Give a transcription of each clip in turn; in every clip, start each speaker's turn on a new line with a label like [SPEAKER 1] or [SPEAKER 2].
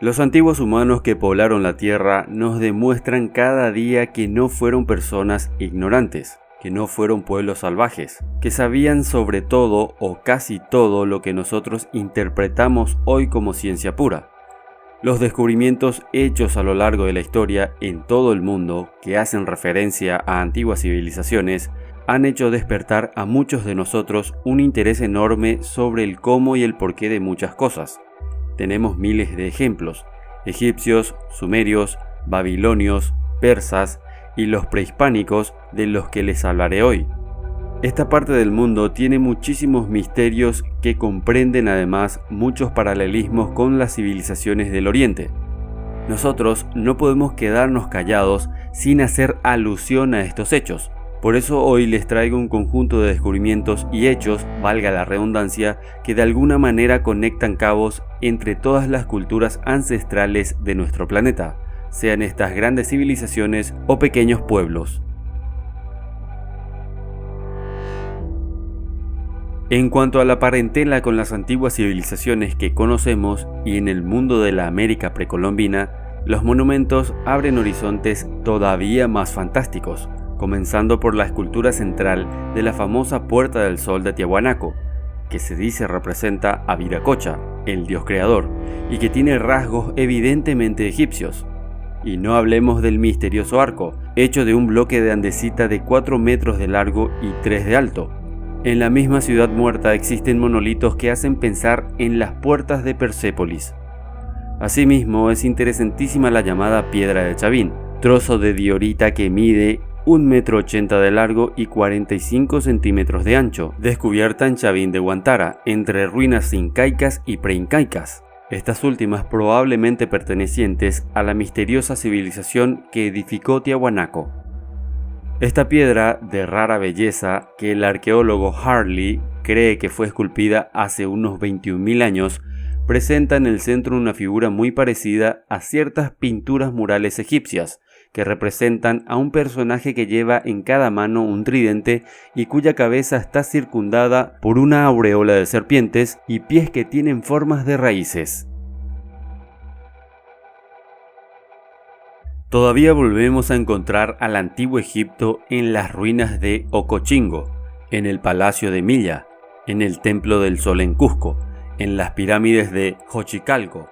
[SPEAKER 1] Los antiguos humanos que poblaron la Tierra nos demuestran cada día que no fueron personas ignorantes, que no fueron pueblos salvajes, que sabían sobre todo o casi todo lo que nosotros interpretamos hoy como ciencia pura. Los descubrimientos hechos a lo largo de la historia en todo el mundo, que hacen referencia a antiguas civilizaciones, han hecho despertar a muchos de nosotros un interés enorme sobre el cómo y el porqué de muchas cosas. Tenemos miles de ejemplos: egipcios, sumerios, babilonios, persas y los prehispánicos, de los que les hablaré hoy. Esta parte del mundo tiene muchísimos misterios que comprenden además muchos paralelismos con las civilizaciones del Oriente. Nosotros no podemos quedarnos callados sin hacer alusión a estos hechos. Por eso hoy les traigo un conjunto de descubrimientos y hechos, valga la redundancia, que de alguna manera conectan cabos entre todas las culturas ancestrales de nuestro planeta, sean estas grandes civilizaciones o pequeños pueblos. En cuanto a la parentela con las antiguas civilizaciones que conocemos y en el mundo de la América precolombina, los monumentos abren horizontes todavía más fantásticos, comenzando por la escultura central de la famosa Puerta del Sol de Tiahuanaco, que se dice representa a Viracocha, el dios creador, y que tiene rasgos evidentemente egipcios. Y no hablemos del misterioso arco, hecho de un bloque de andesita de 4 metros de largo y 3 de alto. En la misma ciudad muerta existen monolitos que hacen pensar en las puertas de Persépolis. Asimismo, es interesantísima la llamada Piedra de Chavín, trozo de diorita que mide 1,80 m de largo y 45 centímetros de ancho, descubierta en Chavín de Huantara, entre ruinas incaicas y preincaicas, estas últimas probablemente pertenecientes a la misteriosa civilización que edificó Tiahuanaco. Esta piedra de rara belleza, que el arqueólogo Harley cree que fue esculpida hace unos 21.000 años, presenta en el centro una figura muy parecida a ciertas pinturas murales egipcias, que representan a un personaje que lleva en cada mano un tridente y cuya cabeza está circundada por una aureola de serpientes y pies que tienen formas de raíces. Todavía volvemos a encontrar al antiguo Egipto en las ruinas de Ocochingo, en el Palacio de Milla, en el Templo del Sol en Cusco, en las pirámides de Xochicalco,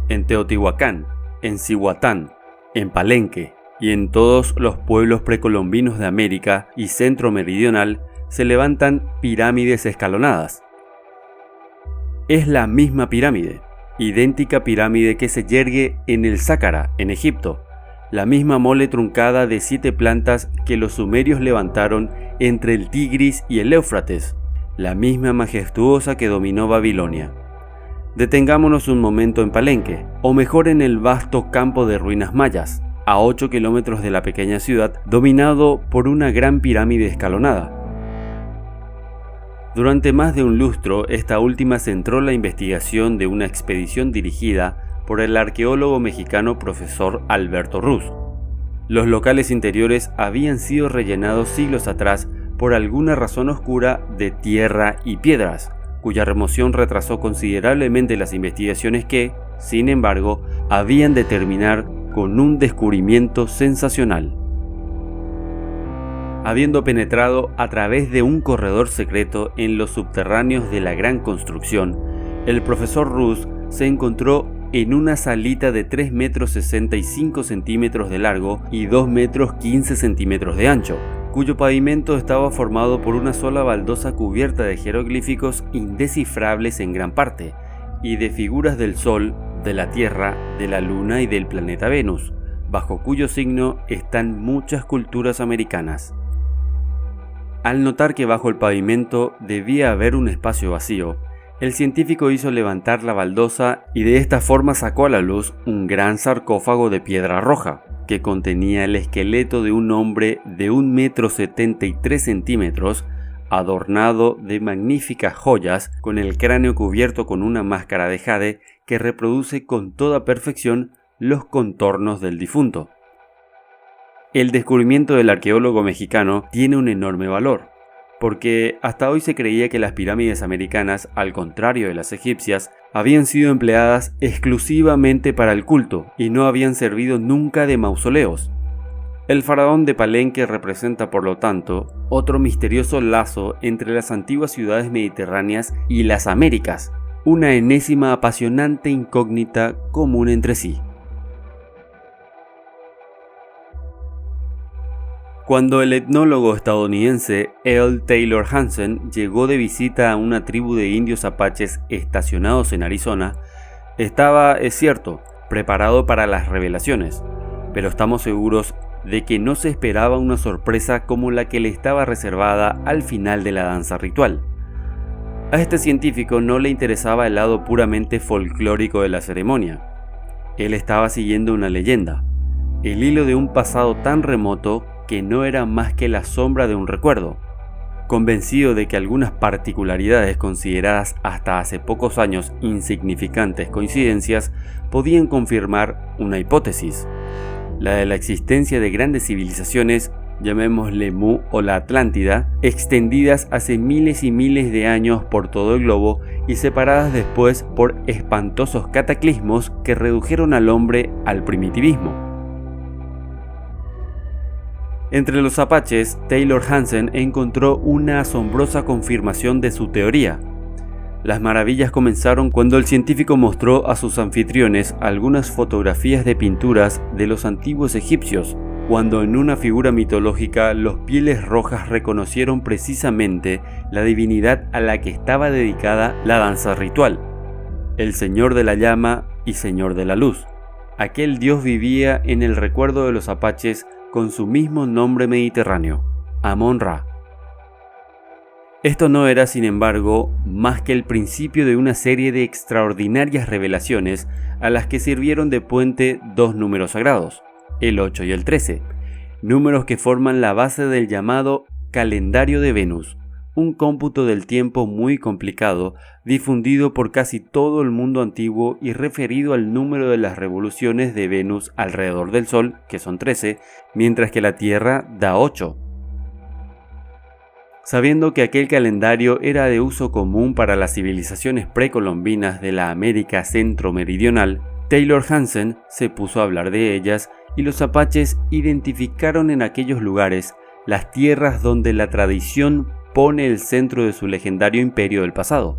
[SPEAKER 1] en Teotihuacán, en Cihuatán, en Palenque, y en todos los pueblos precolombinos de América y Centro Meridional se levantan pirámides escalonadas. Es la misma pirámide, idéntica pirámide que se yergue en el Sáhara, en Egipto, la misma mole truncada de 7 plantas que los sumerios levantaron entre el Tigris y el Éufrates, la misma majestuosa que dominó Babilonia. Detengámonos un momento en Palenque, o mejor en el vasto campo de ruinas mayas, a 8 kilómetros de la pequeña ciudad, dominado por una gran pirámide escalonada. Durante más de un lustro, esta última centró la investigación de una expedición dirigida por el arqueólogo mexicano profesor Alberto Ruz. Los locales interiores habían sido rellenados siglos atrás por alguna razón oscura de tierra y piedras, cuya remoción retrasó considerablemente las investigaciones que, sin embargo, habían de terminar con un descubrimiento sensacional. Habiendo penetrado a través de un corredor secreto en los subterráneos de la gran construcción, el profesor Ruz se encontró en una salita de 3,65 metros de largo y 2,15 metros de ancho, cuyo pavimento estaba formado por una sola baldosa cubierta de jeroglíficos indescifrables en gran parte, y de figuras del Sol, de la Tierra, de la Luna y del planeta Venus, bajo cuyo signo están muchas culturas americanas. Al notar que bajo el pavimento debía haber un espacio vacío, el científico hizo levantar la baldosa y de esta forma sacó a la luz un gran sarcófago de piedra roja, que contenía el esqueleto de un hombre de 1,73 m, adornado de magníficas joyas, con el cráneo cubierto con una máscara de jade que reproduce con toda perfección los contornos del difunto. El descubrimiento del arqueólogo mexicano tiene un enorme valor, porque hasta hoy se creía que las pirámides americanas, al contrario de las egipcias, habían sido empleadas exclusivamente para el culto y no habían servido nunca de mausoleos. El faraón de Palenque representa, por lo tanto, otro misterioso lazo entre las antiguas ciudades mediterráneas y las Américas, una enésima apasionante incógnita común entre sí. Cuando el etnólogo estadounidense L. Taylor Hansen llegó de visita a una tribu de indios apaches estacionados en Arizona, estaba, es cierto, preparado para las revelaciones, pero estamos seguros de que no se esperaba una sorpresa como la que le estaba reservada al final de la danza ritual. A este científico no le interesaba el lado puramente folclórico de la ceremonia. Él estaba siguiendo una leyenda, el hilo de un pasado tan remoto que no era más que la sombra de un recuerdo. Convencido de que algunas particularidades consideradas hasta hace pocos años insignificantes coincidencias podían confirmar una hipótesis, la de la existencia de grandes civilizaciones, llamémosle Mu o la Atlántida, extendidas hace miles y miles de años por todo el globo y separadas después por espantosos cataclismos que redujeron al hombre al primitivismo. Entre los apaches, Taylor Hansen encontró una asombrosa confirmación de su teoría. Las maravillas comenzaron cuando el científico mostró a sus anfitriones algunas fotografías de pinturas de los antiguos egipcios, cuando en una figura mitológica los pieles rojas reconocieron precisamente la divinidad a la que estaba dedicada la danza ritual, el Señor de la Llama y Señor de la Luz. Aquel dios vivía en el recuerdo de los apaches con su mismo nombre mediterráneo, Amon-Ra. Esto no era, sin embargo, más que el principio de una serie de extraordinarias revelaciones a las que sirvieron de puente dos números sagrados, el 8 y el 13, números que forman la base del llamado calendario de Venus, un cómputo del tiempo muy complicado, difundido por casi todo el mundo antiguo y referido al número de las revoluciones de Venus alrededor del Sol, que son 13, mientras que la Tierra da 8. Sabiendo que aquel calendario era de uso común para las civilizaciones precolombinas de la América centro-meridional, Taylor Hansen se puso a hablar de ellas y los apaches identificaron en aquellos lugares las tierras donde la tradición pone el centro de su legendario imperio del pasado.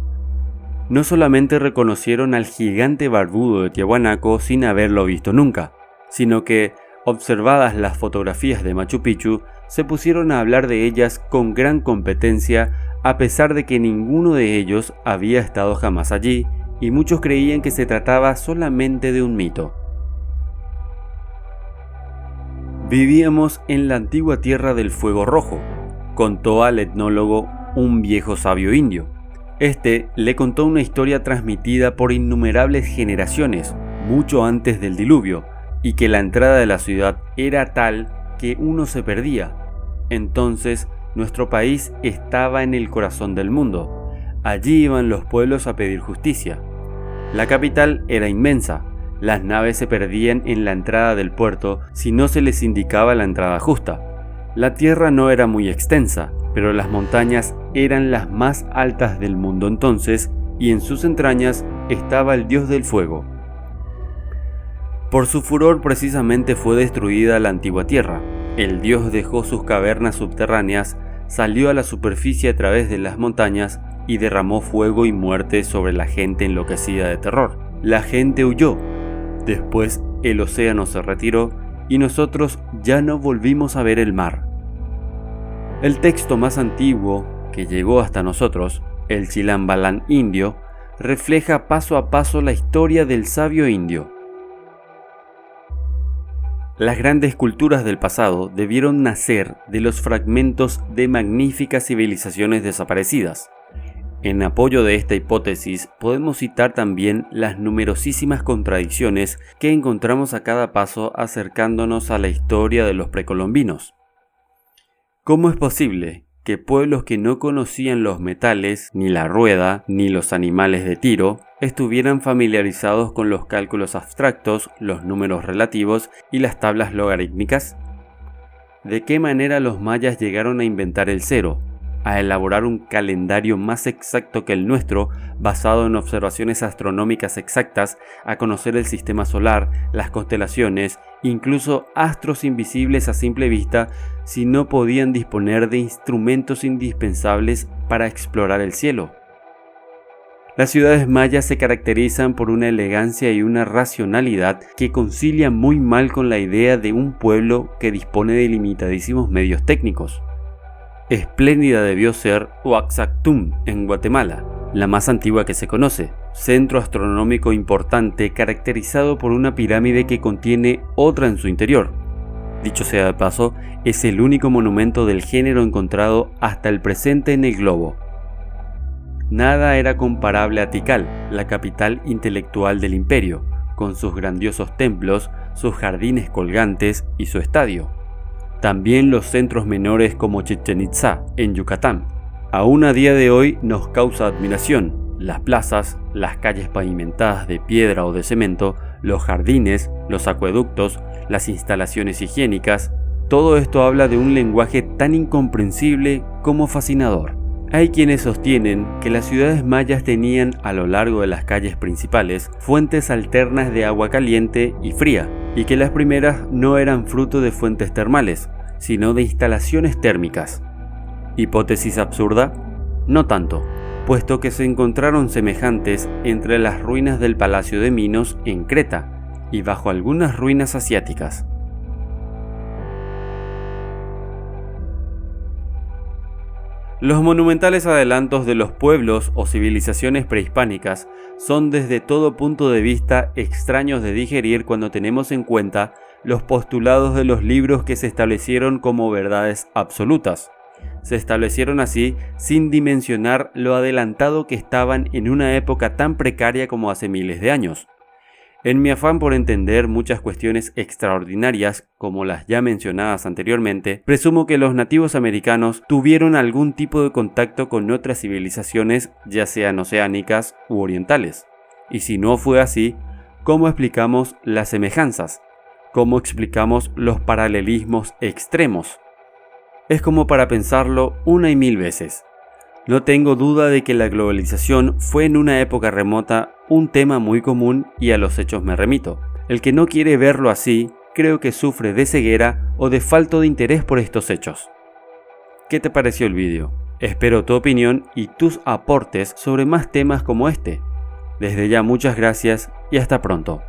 [SPEAKER 1] No solamente reconocieron al gigante barbudo de Tiahuanaco sin haberlo visto nunca, sino que, observadas las fotografías de Machu Picchu, se pusieron a hablar de ellas con gran competencia a pesar de que ninguno de ellos había estado jamás allí y muchos creían que se trataba solamente de un mito. Vivíamos en la antigua tierra del fuego rojo, contó al etnólogo un viejo sabio indio. Este le contó una historia transmitida por innumerables generaciones, mucho antes del diluvio, y que la entrada de la ciudad era tal que uno se perdía. Entonces, nuestro país estaba en el corazón del mundo. Allí iban los pueblos a pedir justicia. La capital era inmensa. Las naves se perdían en la entrada del puerto si no se les indicaba la entrada justa. La tierra no era muy extensa, pero las montañas eran las más altas del mundo entonces, y en sus entrañas estaba el dios del fuego. Por su furor precisamente fue destruida la antigua tierra. El dios dejó sus cavernas subterráneas, salió a la superficie a través de las montañas y derramó fuego y muerte sobre la gente enloquecida de terror. La gente huyó. Después el océano se retiró y nosotros ya no volvimos a ver el mar. El texto más antiguo que llegó hasta nosotros, el Chilam Balam indio, refleja paso a paso la historia del sabio indio. Las grandes culturas del pasado debieron nacer de los fragmentos de magníficas civilizaciones desaparecidas. En apoyo de esta hipótesis, podemos citar también las numerosísimas contradicciones que encontramos a cada paso acercándonos a la historia de los precolombinos. ¿Cómo es posible que pueblos que no conocían los metales, ni la rueda, ni los animales de tiro, estuvieran familiarizados con los cálculos abstractos, los números relativos y las tablas logarítmicas? ¿De qué manera los mayas llegaron a inventar el cero? a elaborar un calendario más exacto que el nuestro, basado en observaciones astronómicas exactas, a conocer el sistema solar, las constelaciones, incluso astros invisibles a simple vista, si no podían disponer de instrumentos indispensables para explorar el cielo. Las ciudades mayas se caracterizan por una elegancia y una racionalidad que concilian muy mal con la idea de un pueblo que dispone de limitadísimos medios técnicos. Espléndida debió ser Oaxactum, en Guatemala, la más antigua que se conoce, centro astronómico importante caracterizado por una pirámide que contiene otra en su interior. Dicho sea de paso, es el único monumento del género encontrado hasta el presente en el globo. Nada era comparable a Tikal, la capital intelectual del imperio, con sus grandiosos templos, sus jardines colgantes y su estadio. También los centros menores como Chichén Itzá, en Yucatán. Aún a día de hoy nos causa admiración. Las plazas, las calles pavimentadas de piedra o de cemento, los jardines, los acueductos, las instalaciones higiénicas, todo esto habla de un lenguaje tan incomprensible como fascinador. Hay quienes sostienen que las ciudades mayas tenían a lo largo de las calles principales fuentes alternas de agua caliente y fría, y que las primeras no eran fruto de fuentes termales, sino de instalaciones térmicas. ¿Hipótesis absurda? No tanto, puesto que se encontraron semejantes entre las ruinas del Palacio de Minos en Creta y bajo algunas ruinas asiáticas. Los monumentales adelantos de los pueblos o civilizaciones prehispánicas son desde todo punto de vista extraños de digerir cuando tenemos en cuenta los postulados de los libros que se establecieron como verdades absolutas. Se establecieron así sin dimensionar lo adelantado que estaban en una época tan precaria como hace miles de años. En mi afán por entender muchas cuestiones extraordinarias, como las ya mencionadas anteriormente, presumo que los nativos americanos tuvieron algún tipo de contacto con otras civilizaciones, ya sean oceánicas u orientales. Y si no fue así, ¿cómo explicamos las semejanzas? ¿Cómo explicamos los paralelismos extremos? Es como para pensarlo una y mil veces. No tengo duda de que la globalización fue en una época remota un tema muy común y a los hechos me remito. El que no quiere verlo así, creo que sufre de ceguera o de falta de interés por estos hechos. ¿Qué te pareció el vídeo? Espero tu opinión y tus aportes sobre más temas como este. Desde ya muchas gracias y hasta pronto.